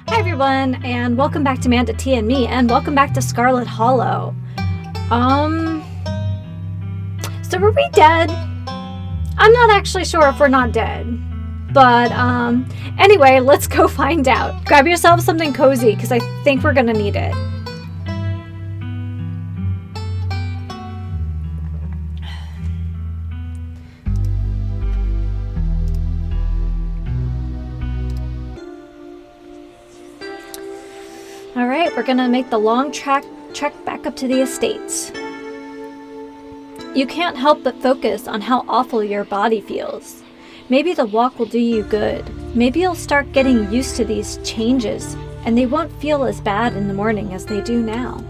Hi everyone, and welcome back to Manda T and Me, and welcome back to Scarlet Hollow. So were we dead? I'm not actually sure if we're not dead. But, anyway, let's go find out. Grab yourself something cozy, because I think we're gonna need it. Alright, we're gonna make the long trek back up to the estates. You can't help but focus on how awful your body feels. Maybe the walk will do you good. Maybe you'll start getting used to these changes, and they won't feel as bad in the morning as they do now.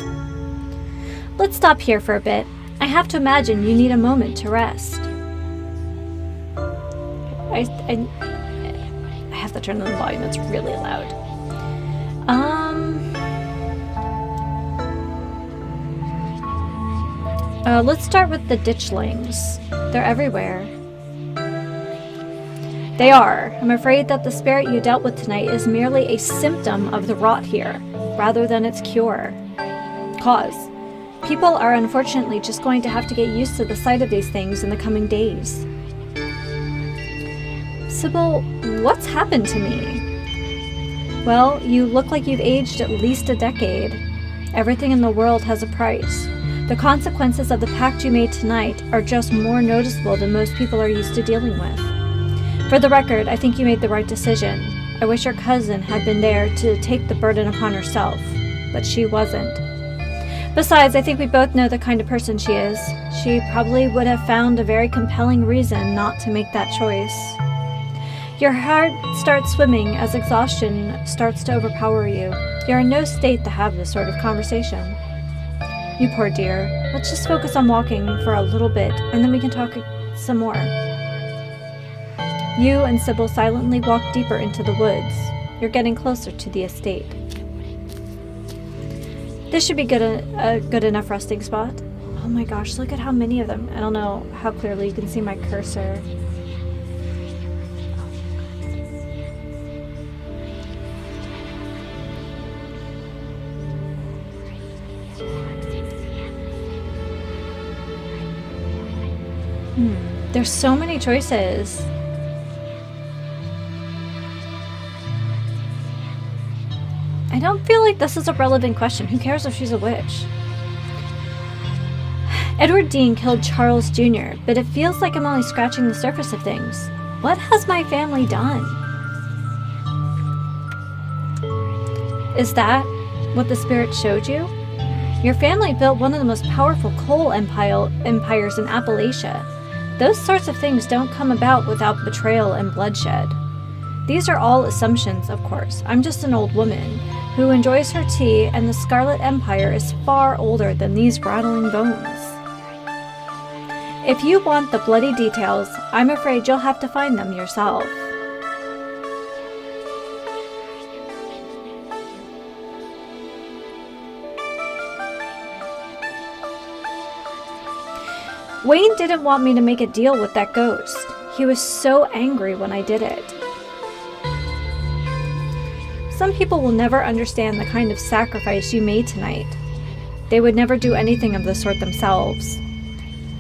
Let's stop here for a bit. I have to imagine you need a moment to rest. I have to turn on the volume, it's really loud. Let's start with the ditchlings. They're everywhere. They are. I'm afraid that the spirit you dealt with tonight is merely a symptom of the rot here, rather than its cause. People are unfortunately just going to have to get used to the sight of these things in the coming days. Sybil, what's happened to me? Well, you look like you've aged at least a decade. Everything in the world has a price. The consequences of the pact you made tonight are just more noticeable than most people are used to dealing with. For the record, I think you made the right decision. I wish your cousin had been there to take the burden upon herself, but she wasn't. Besides, I think we both know the kind of person she is. She probably would have found a very compelling reason not to make that choice. Your heart starts swimming as exhaustion starts to overpower you. You're in no state to have this sort of conversation. You poor dear. Let's just focus on walking for a little bit, and then we can talk some more. You and Sybil silently walk deeper into the woods. You're getting closer to the estate. This should be a good enough resting spot. Oh my gosh, look at how many of them. I don't know how clearly you can see my cursor. There's so many choices. I don't feel like this is a relevant question. Who cares if she's a witch? Edward Dean killed Charles Jr., but it feels like I'm only scratching the surface of things. What has my family done? Is that what the spirit showed you? Your family built one of the most powerful coal empires in Appalachia. Those sorts of things don't come about without betrayal and bloodshed. These are all assumptions, of course. I'm just an old woman who enjoys her tea, and the Scarlet Empire is far older than these rattling bones. If you want the bloody details, I'm afraid you'll have to find them yourself. Wayne didn't want me to make a deal with that ghost. He was so angry when I did it. Some people will never understand the kind of sacrifice you made tonight. They would never do anything of the sort themselves.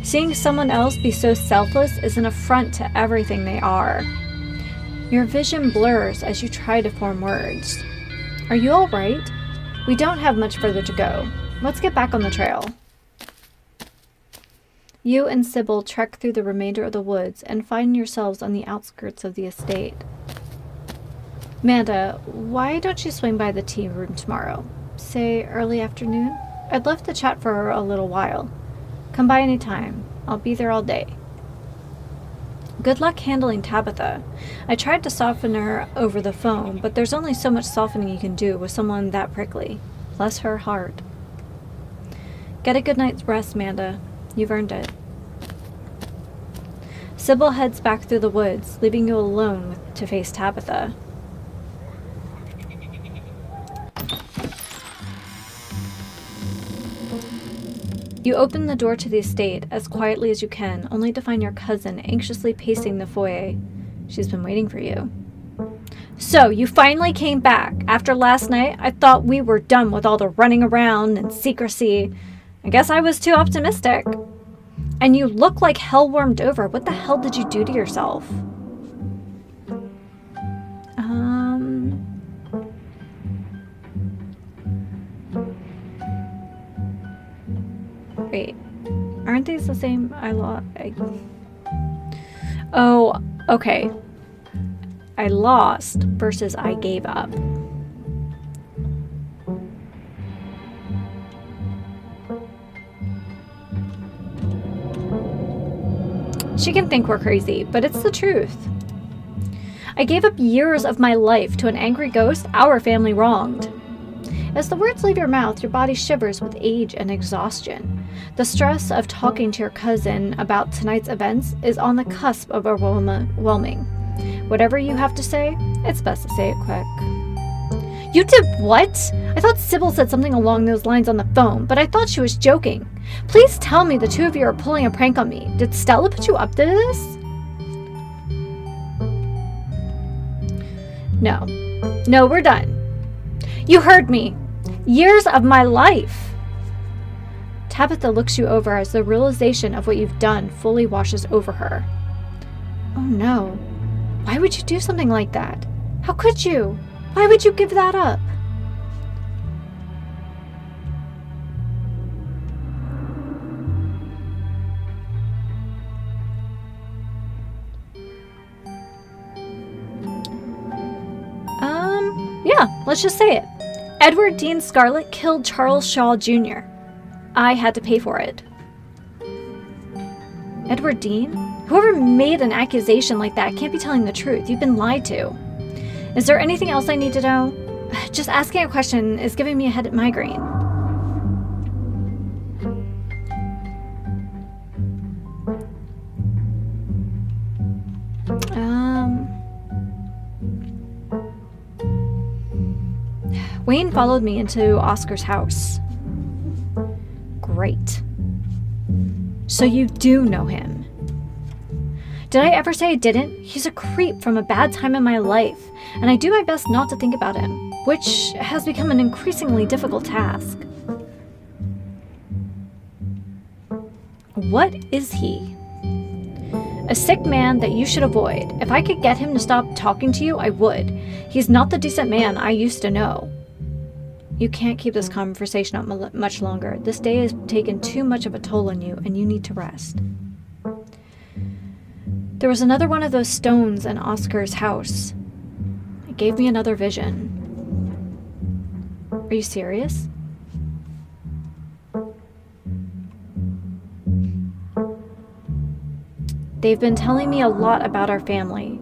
Seeing someone else be so selfless is an affront to everything they are. Your vision blurs as you try to form words. Are you all right? We don't have much further to go. Let's get back on the trail. You and Sybil trek through the remainder of the woods and find yourselves on the outskirts of the estate. Manda, why don't you swing by the tea room tomorrow? Say early afternoon? I'd love to chat for a little while. Come by any time. I'll be there all day. Good luck handling Tabitha. I tried to soften her over the phone, but there's only so much softening you can do with someone that prickly. Bless her heart. Get a good night's rest, Manda. You've earned it. Sybil heads back through the woods, leaving you alone to face Tabitha. You open the door to the estate as quietly as you can, only to find your cousin anxiously pacing the foyer. She's been waiting for you. So, you finally came back. After last night, I thought we were done with all the running around and secrecy. I guess I was too optimistic. And you look like hell warmed over. What the hell did you do to yourself? Wait. Aren't these the same? Oh, okay. I lost versus I gave up. She can think we're crazy, but it's the truth. I gave up years of my life to an angry ghost our family wronged. As the words leave your mouth, your body shivers with age and exhaustion. The stress of talking to your cousin about tonight's events is on the cusp of overwhelming. Whatever you have to say, it's best to say it quick. You did what? I thought Sybil said something along those lines on the phone, but I thought she was joking. Please tell me the two of you are pulling a prank on me. Did Stella put you up to this? No. No, we're done. You heard me. Years of my life. Tabitha looks you over as the realization of what you've done fully washes over her. Oh no. Why would you do something like that? How could you? Why would you give that up? Yeah, let's just say it. Edward Dean Scarlet killed Charles Shaw Jr. I had to pay for it. Edward Dean? Whoever made an accusation like that can't be telling the truth. You've been lied to. Is there anything else I need to know? Just asking a question is giving me a head migraine. Wayne followed me into Oscar's house. Great. So you do know him. Did I ever say I didn't? He's a creep from a bad time in my life, and I do my best not to think about him, which has become an increasingly difficult task. What is he? A sick man that you should avoid. If I could get him to stop talking to you, I would. He's not the decent man I used to know. You can't keep this conversation up much longer. This day has taken too much of a toll on you, and you need to rest. There was another one of those stones in Oscar's house. It gave me another vision. Are you serious? They've been telling me a lot about our family.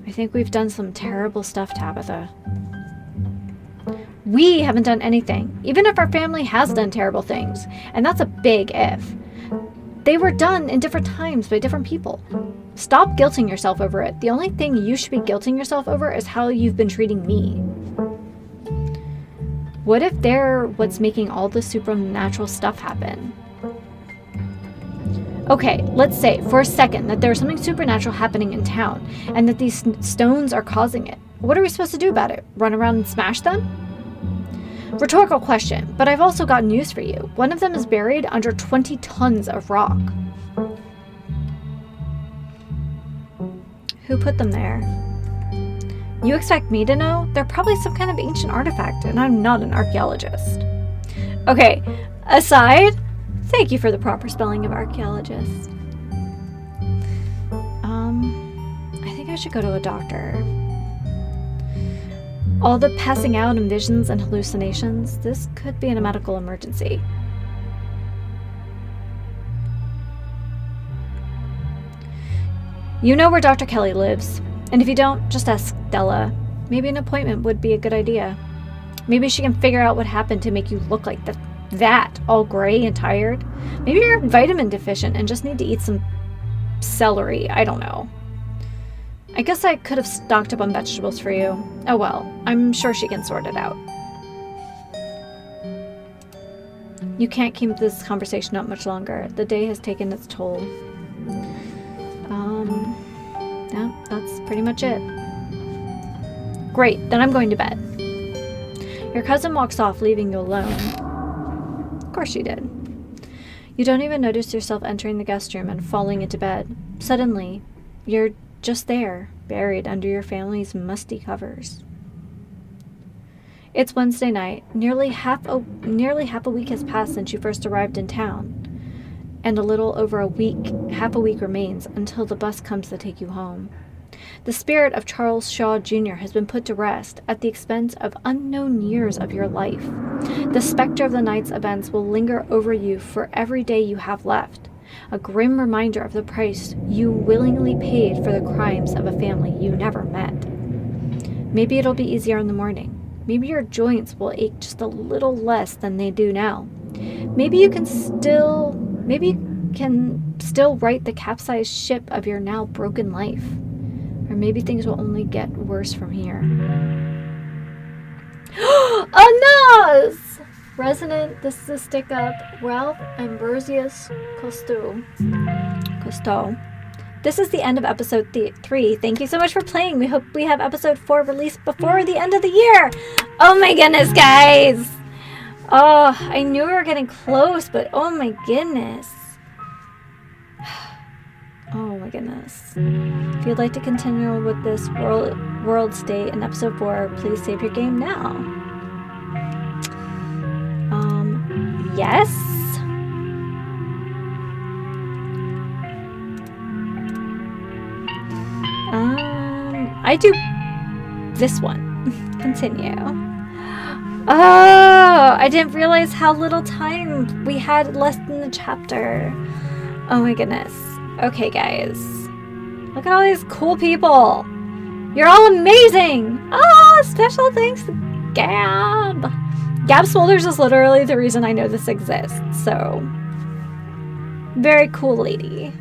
I think we've done some terrible stuff, Tabitha. We haven't done anything, even if our family has done terrible things, and that's a big if. They were done in different times by different people. Stop guilting yourself over it. The only thing you should be guilting yourself over is how you've been treating me. What if they're what's making all the supernatural stuff happen? Okay, let's say for a second that there's something supernatural happening in town, and that these stones are causing it. What are we supposed to do about it? Run around and smash them? Rhetorical question, but I've also got news for you. One of them is buried under 20 tons of rock. Who put them there? You expect me to know? They're probably some kind of ancient artifact, and I'm not an archaeologist. Okay, aside, thank you for the proper spelling of archaeologist. I think I should go to a doctor. All the passing out and visions and hallucinations, this could be a medical emergency. You know where Dr. Kelly lives, and if you don't, just ask Stella. Maybe an appointment would be a good idea. Maybe she can figure out what happened to make you look like that, all gray and tired. Maybe you're vitamin deficient and just need to eat some celery, I don't know. I guess I could have stocked up on vegetables for you. Oh well, I'm sure she can sort it out. You can't keep this conversation up much longer. The day has taken its toll. Yeah, that's pretty much it. Great, then I'm going to bed. Your cousin walks off, leaving you alone. Of course she did. You don't even notice yourself entering the guest room and falling into bed. Suddenly, you're just there, buried under your family's musty covers. It's Wednesday night. Nearly half a week has passed since you first arrived in town. And a little over half a week remains until the bus comes to take you home. The spirit of Charles Shaw Jr. has been put to rest at the expense of unknown years of your life. The specter of the night's events will linger over you for every day you have left, a grim reminder of the price you willingly paid for the crimes of a family you never met. Maybe it'll be easier in the morning. Maybe your joints will ache just a little less than they do now. Maybe you can still right the capsized ship of your now broken life. Or maybe things will only get worse from here. Oh no! Resonant, this is a stick up. Ralph Ambrosius Cousteau. This is the end of episode 3. Thank you so much for playing. We hope we have episode 4 released before the end of the year. Oh my goodness, guys. Oh, I knew we were getting close, but oh my goodness. Oh my goodness. If you'd like to continue with this world state in episode 4, please save your game now. Yes. I do this one. Continue. Oh, I didn't realize how little time we had left in the chapter. Oh my goodness. Okay, guys. Look at all these cool people. You're all amazing. Special thanks to Gab. Gab Smulders is literally the reason I know this exists. So, very cool lady.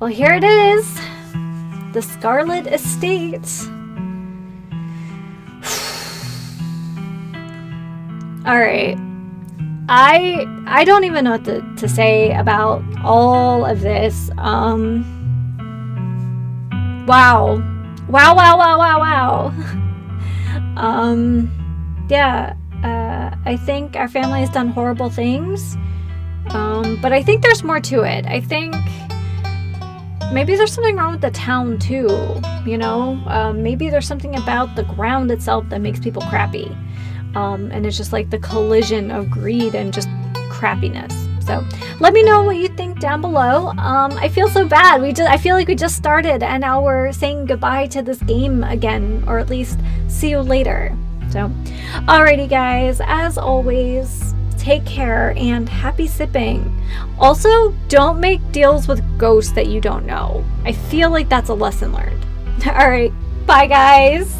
Well, here it is. The Scarlet Estate. Alright. I don't even know what to say about all of this. Wow. Yeah. I think our family has done horrible things. But I think there's more to it. I think maybe there's something wrong with the town too, you know? Maybe there's something about the ground itself that makes people crappy. And it's just like the collision of greed and just crappiness. So let me know what you think down below. I feel so bad. I feel like we just started and now we're saying goodbye to this game again, or at least see you later. So, alrighty guys, as always, take care and happy sipping. Also, don't make deals with ghosts that you don't know. I feel like that's a lesson learned. Alright, bye guys.